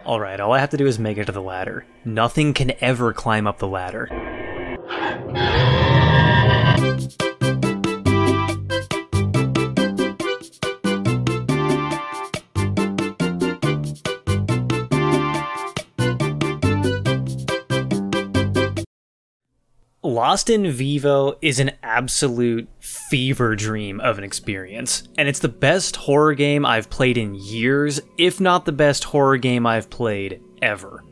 Alright, all I have to do is make it to the ladder. Nothing can ever climb up the ladder. Lost in Vivo is an absolute fever dream of an experience, and it's the best horror game I've played in years, if not the best horror game I've played ever.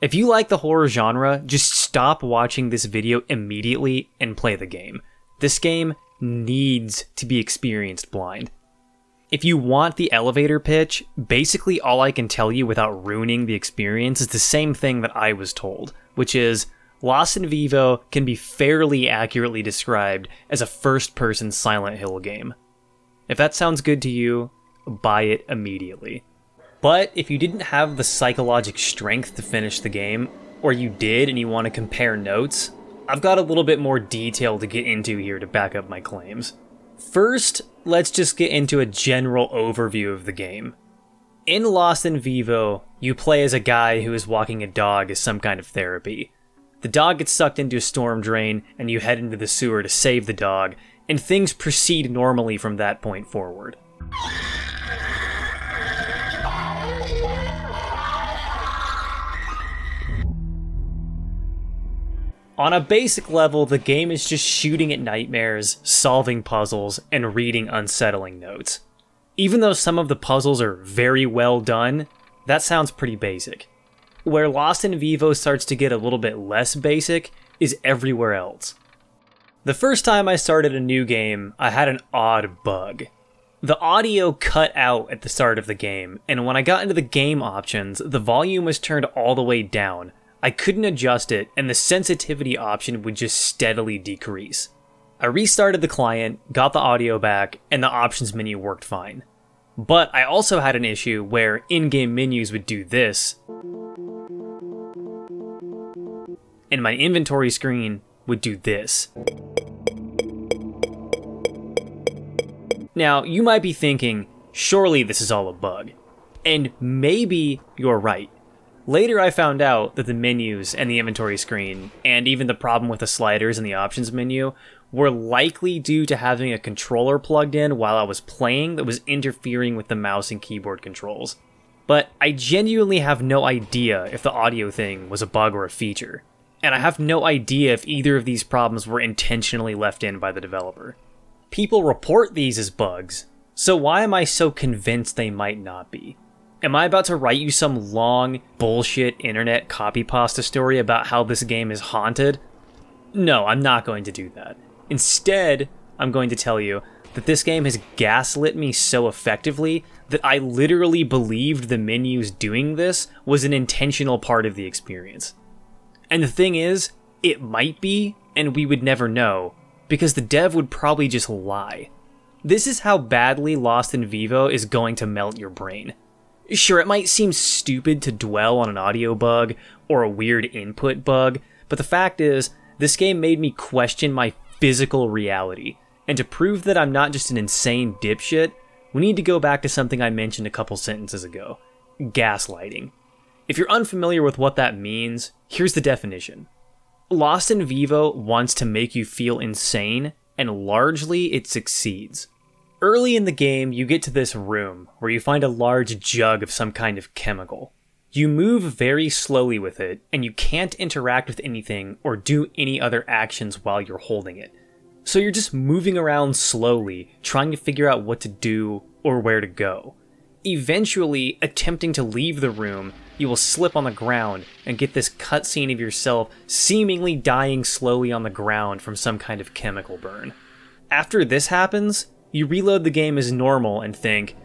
If you like the horror genre, just stop watching this video immediately and play the game. This game needs to be experienced blind. If you want the elevator pitch, basically all I can tell you without ruining the experience is the same thing that I was told, which is Lost in Vivo can be fairly accurately described as a first-person Silent Hill game. If that sounds good to you, buy it immediately. But if you didn't have the psychological strength to finish the game, or you did and you want to compare notes, I've got a little bit more detail to get into here to back up my claims. First, let's just get into a general overview of the game. In Lost in Vivo, you play as a guy who is walking a dog as some kind of therapy. The dog gets sucked into a storm drain, and you head into the sewer to save the dog, and things proceed normally from that point forward. On a basic level, the game is just shooting at nightmares, solving puzzles, and reading unsettling notes. Even though some of the puzzles are very well done, that sounds pretty basic. Where Lost in Vivo starts to get a little bit less basic is everywhere else. The first time I started a new game, I had an odd bug. The audio cut out at the start of the game, and when I got into the game options, the volume was turned all the way down. I couldn't adjust it, and the sensitivity option would just steadily decrease. I restarted the client, got the audio back, and the options menu worked fine. But I also had an issue where in-game menus would do this, and my inventory screen would do this. Now, you might be thinking, surely this is all a bug. And maybe you're right. Later I found out that the menus and the inventory screen, and even the problem with the sliders in the options menu, were likely due to having a controller plugged in while I was playing that was interfering with the mouse and keyboard controls. But I genuinely have no idea if the audio thing was a bug or a feature. And I have no idea if either of these problems were intentionally left in by the developer. People report these as bugs, so why am I so convinced they might not be? Am I about to write you some long, bullshit internet copypasta story about how this game is haunted? No, I'm not going to do that. Instead, I'm going to tell you that this game has gaslit me so effectively that I literally believed the menus doing this was an intentional part of the experience. And the thing is, it might be, and we would never know, because the dev would probably just lie. This is how badly Lost in Vivo is going to melt your brain. Sure, it might seem stupid to dwell on an audio bug or a weird input bug, but the fact is, this game made me question my physical reality. And to prove that I'm not just an insane dipshit, we need to go back to something I mentioned a couple sentences ago. Gaslighting. If you're unfamiliar with what that means, here's the definition. Lost in Vivo wants to make you feel insane, and largely it succeeds. Early in the game, you get to this room, where you find a large jug of some kind of chemical. You move very slowly with it, and you can't interact with anything or do any other actions while you're holding it. So you're just moving around slowly, trying to figure out what to do or where to go. Eventually, attempting to leave the room, you will slip on the ground and get this cutscene of yourself seemingly dying slowly on the ground from some kind of chemical burn. After this happens, you reload the game as normal and think,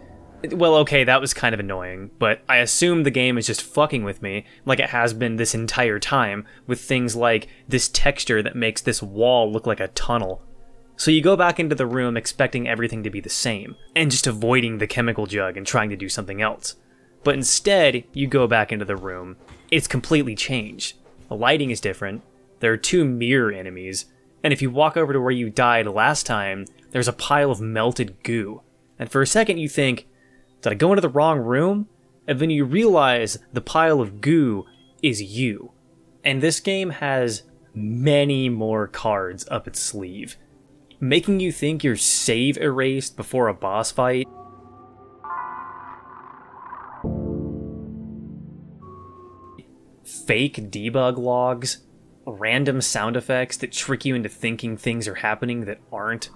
well, okay, that was kind of annoying, but I assume the game is just fucking with me, like it has been this entire time, with things like this texture that makes this wall look like a tunnel. So you go back into the room expecting everything to be the same, and just avoiding the chemical jug and trying to do something else. But instead, you go back into the room, it's completely changed. The lighting is different, there are two mirror enemies, and if you walk over to where you died last time, there's a pile of melted goo. And for a second you think, did I go into the wrong room? and then you realize the pile of goo is you. And this game has many more cards up its sleeve, making you think your save erased before a boss fight, fake debug logs, random sound effects that trick you into thinking things are happening that aren't.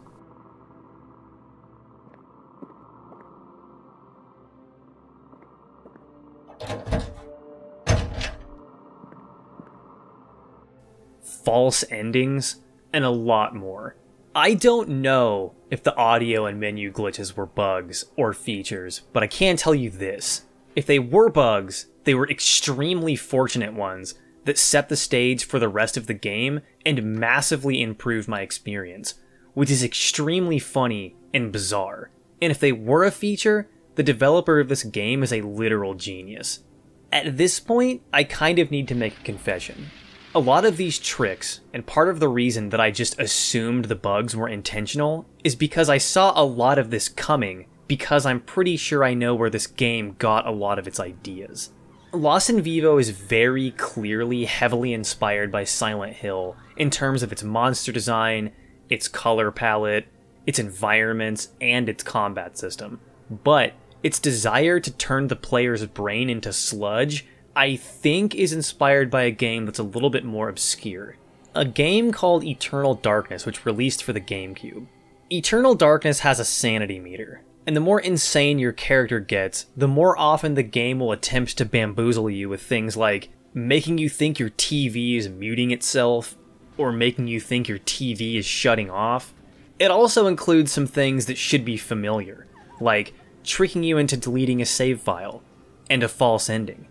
False endings, and a lot more. I don't know if the audio and menu glitches were bugs or features, but I can tell you this. If they were bugs, they were extremely fortunate ones that set the stage for the rest of the game and massively improved my experience, which is extremely funny and bizarre. And if they were a feature, the developer of this game is a literal genius. At this point, I kind of need to make a confession. A lot of these tricks, and part of the reason that I just assumed the bugs were intentional, is because I saw a lot of this coming, because I'm pretty sure I know where this game got a lot of its ideas. Lost in Vivo is very clearly heavily inspired by Silent Hill in terms of its monster design, its color palette, its environments, and its combat system. But its desire to turn the player's brain into sludge, I think, is inspired by a game that's a little bit more obscure. A game called Eternal Darkness, which released for the GameCube. Eternal Darkness has a sanity meter, and the more insane your character gets, the more often the game will attempt to bamboozle you with things like making you think your TV is muting itself, or making you think your TV is shutting off. It also includes some things that should be familiar, like tricking you into deleting a save file, and a false ending.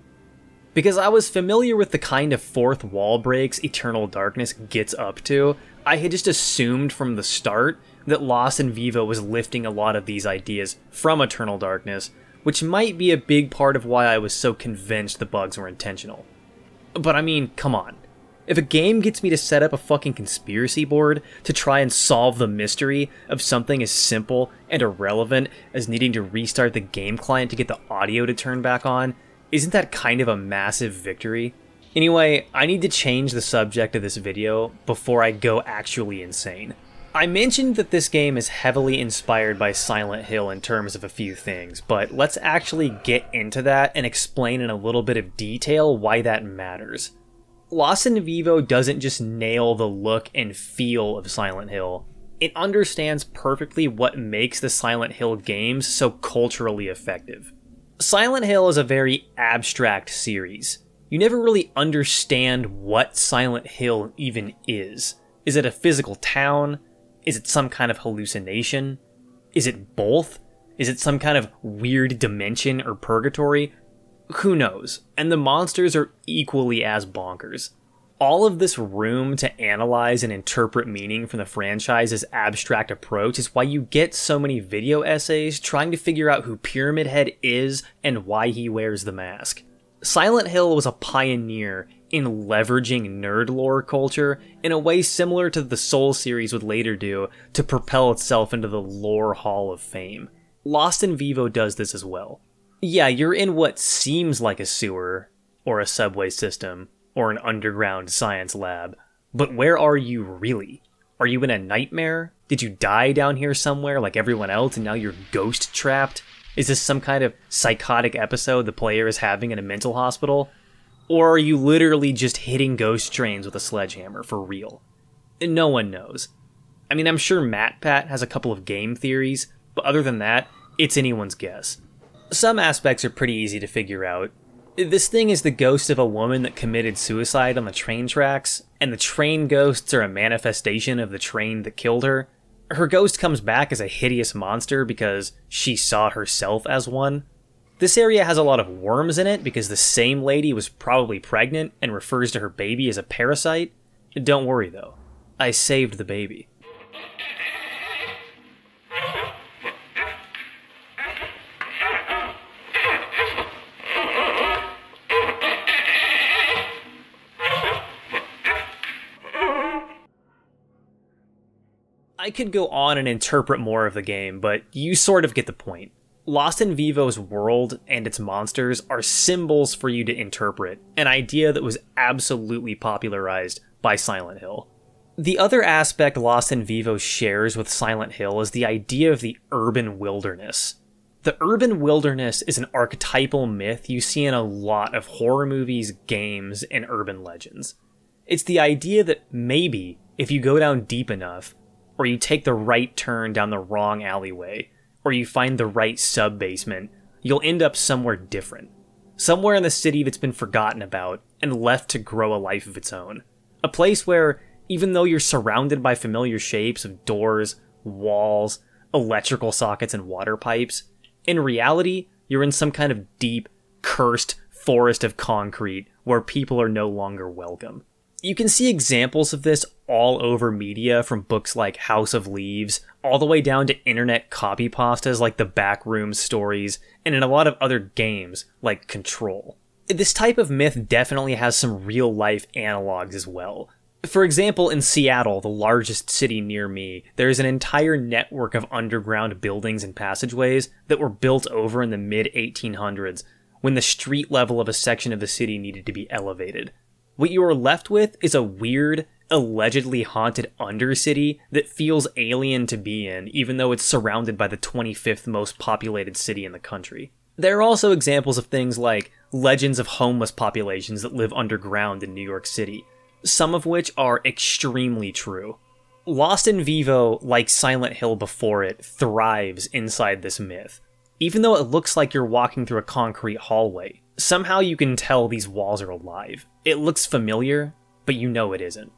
Because I was familiar with the kind of fourth wall breaks Eternal Darkness gets up to, I had just assumed from the start that Lost in Vivo was lifting a lot of these ideas from Eternal Darkness, which might be a big part of why I was so convinced the bugs were intentional. But I mean, come on. If a game gets me to set up a fucking conspiracy board to try and solve the mystery of something as simple and irrelevant as needing to restart the game client to get the audio to turn back on, isn't that kind of a massive victory? Anyway, I need to change the subject of this video before I go actually insane. I mentioned that this game is heavily inspired by Silent Hill in terms of a few things, but let's actually get into that and explain in a little bit of detail why that matters. Lost in Vivo doesn't just nail the look and feel of Silent Hill. It understands perfectly what makes the Silent Hill games so culturally effective. Silent Hill is a very abstract series. You never really understand what Silent Hill even is. Is it a physical town? Is it some kind of hallucination? Is it both? Is it some kind of weird dimension or purgatory? Who knows? And the monsters are equally as bonkers. All of this room to analyze and interpret meaning from the franchise's abstract approach is why you get so many video essays trying to figure out who Pyramid Head is and why he wears the mask. Silent Hill was a pioneer in leveraging nerd lore culture in a way similar to the Soul series would later do to propel itself into the lore hall of fame. Lost in Vivo does this as well. Yeah, you're in what seems like a sewer, or a subway system, or an underground science lab. But where are you really? Are you in a nightmare? Did you die down here somewhere like everyone else and now you're ghost trapped? Is this some kind of psychotic episode the player is having in a mental hospital? Or are you literally just hitting ghost trains with a sledgehammer for real? And no one knows. I mean, I'm sure MatPat has a couple of game theories, but other than that, it's anyone's guess. Some aspects are pretty easy to figure out. This thing is the ghost of a woman that committed suicide on the train tracks, and the train ghosts are a manifestation of the train that killed her. Her ghost comes back as a hideous monster because she saw herself as one. This area has a lot of worms in it because the same lady was probably pregnant and refers to her baby as a parasite. Don't worry though, I saved the baby. I could go on and interpret more of the game, but you sort of get the point. Lost in Vivo's world and its monsters are symbols for you to interpret, an idea that was absolutely popularized by Silent Hill. The other aspect Lost in Vivo shares with Silent Hill is the idea of the urban wilderness. The urban wilderness is an archetypal myth you see in a lot of horror movies, games, and urban legends. It's the idea that maybe, if you go down deep enough, or you take the right turn down the wrong alleyway, or you find the right sub-basement, you'll end up somewhere different. Somewhere in the city that's been forgotten about and left to grow a life of its own. A place where, even though you're surrounded by familiar shapes of doors, walls, electrical sockets, and water pipes, in reality, you're in some kind of deep, cursed forest of concrete where people are no longer welcome. You can see examples of this all over media, from books like House of Leaves, all the way down to internet copypastas like the Backrooms stories, and in a lot of other games like Control. This type of myth definitely has some real-life analogs as well. For example, in Seattle, the largest city near me, there is an entire network of underground buildings and passageways that were built over in the mid-1800s, when the street level of a section of the city needed to be elevated. What you are left with is a weird, allegedly haunted undercity that feels alien to be in, even though it's surrounded by the 25th most populated city in the country. There are also examples of things like legends of homeless populations that live underground in New York City, some of which are extremely true. Lost in Vivo, like Silent Hill before it, thrives inside this myth. Even though it looks like you're walking through a concrete hallway, somehow you can tell these walls are alive. It looks familiar, but you know it isn't.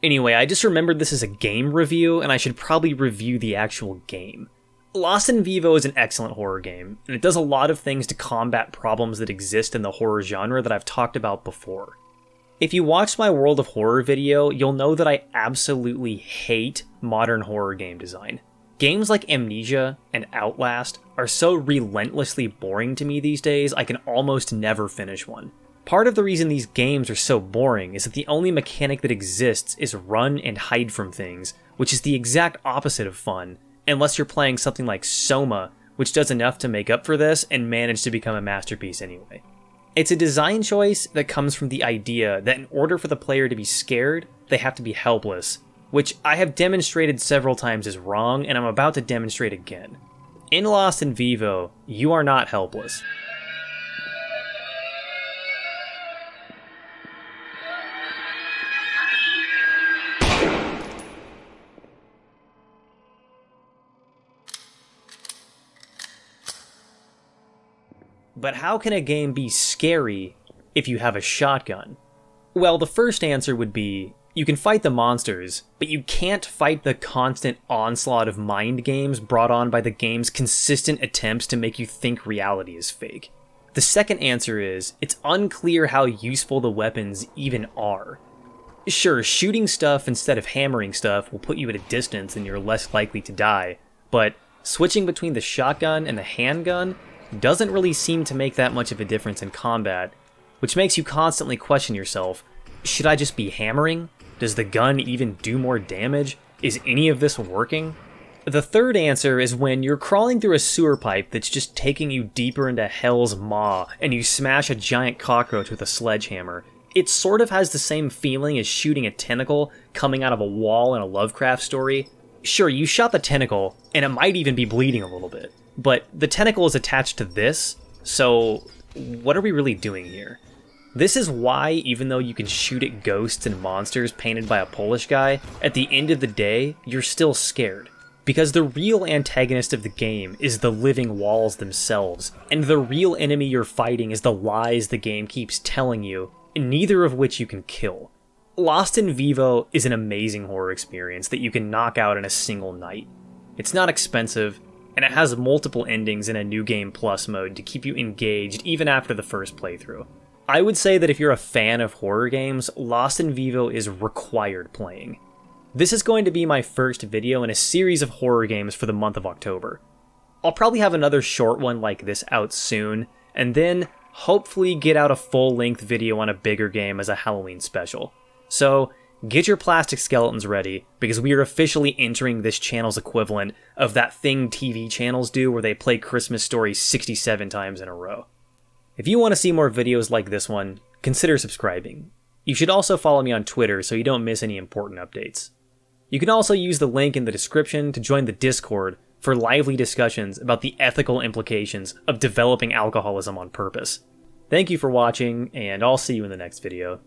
Anyway, I just remembered this is a game review, and I should probably review the actual game. Lost in Vivo is an excellent horror game, and it does a lot of things to combat problems that exist in the horror genre that I've talked about before. If you watched my World of Horror video, you'll know that I absolutely hate modern horror game design. Games like Amnesia and Outlast are so relentlessly boring to me these days, I can almost never finish one. Part of the reason these games are so boring is that the only mechanic that exists is run and hide from things, which is the exact opposite of fun, unless you're playing something like Soma, which does enough to make up for this and manage to become a masterpiece anyway. It's a design choice that comes from the idea that in order for the player to be scared, they have to be helpless, which I have demonstrated several times is wrong, and I'm about to demonstrate again. In Lost in Vivo, you are not helpless. But how can a game be scary if you have a shotgun? Well, the first answer would be, you can fight the monsters, but you can't fight the constant onslaught of mind games brought on by the game's consistent attempts to make you think reality is fake. The second answer is, it's unclear how useful the weapons even are. Sure, shooting stuff instead of hammering stuff will put you at a distance and you're less likely to die, but switching between the shotgun and the handgun doesn't really seem to make that much of a difference in combat, which makes you constantly question yourself, should I just be hammering? Does the gun even do more damage? Is any of this working? The third answer is when you're crawling through a sewer pipe that's just taking you deeper into hell's maw, and you smash a giant cockroach with a sledgehammer. It sort of has the same feeling as shooting a tentacle coming out of a wall in a Lovecraft story. Sure, you shot the tentacle, and it might even be bleeding a little bit, but the tentacle is attached to this, so what are we really doing here? This is why, even though you can shoot at ghosts and monsters painted by a Polish guy, at the end of the day, you're still scared. Because the real antagonist of the game is the living walls themselves, and the real enemy you're fighting is the lies the game keeps telling you, neither of which you can kill. Lost in Vivo is an amazing horror experience that you can knock out in a single night. It's not expensive, and it has multiple endings in a New Game Plus mode to keep you engaged even after the first playthrough. I would say that if you're a fan of horror games, Lost in Vivo is required playing. This is going to be my first video in a series of horror games for the month of October. I'll probably have another short one like this out soon, and then hopefully get out a full-length video on a bigger game as a Halloween special. So, get your plastic skeletons ready, because we are officially entering this channel's equivalent of that thing TV channels do where they play Christmas Story 67 times in a row. If you want to see more videos like this one, consider subscribing. You should also follow me on Twitter so you don't miss any important updates. You can also use the link in the description to join the Discord for lively discussions about the ethical implications of developing alcoholism on purpose. Thank you for watching, and I'll see you in the next video.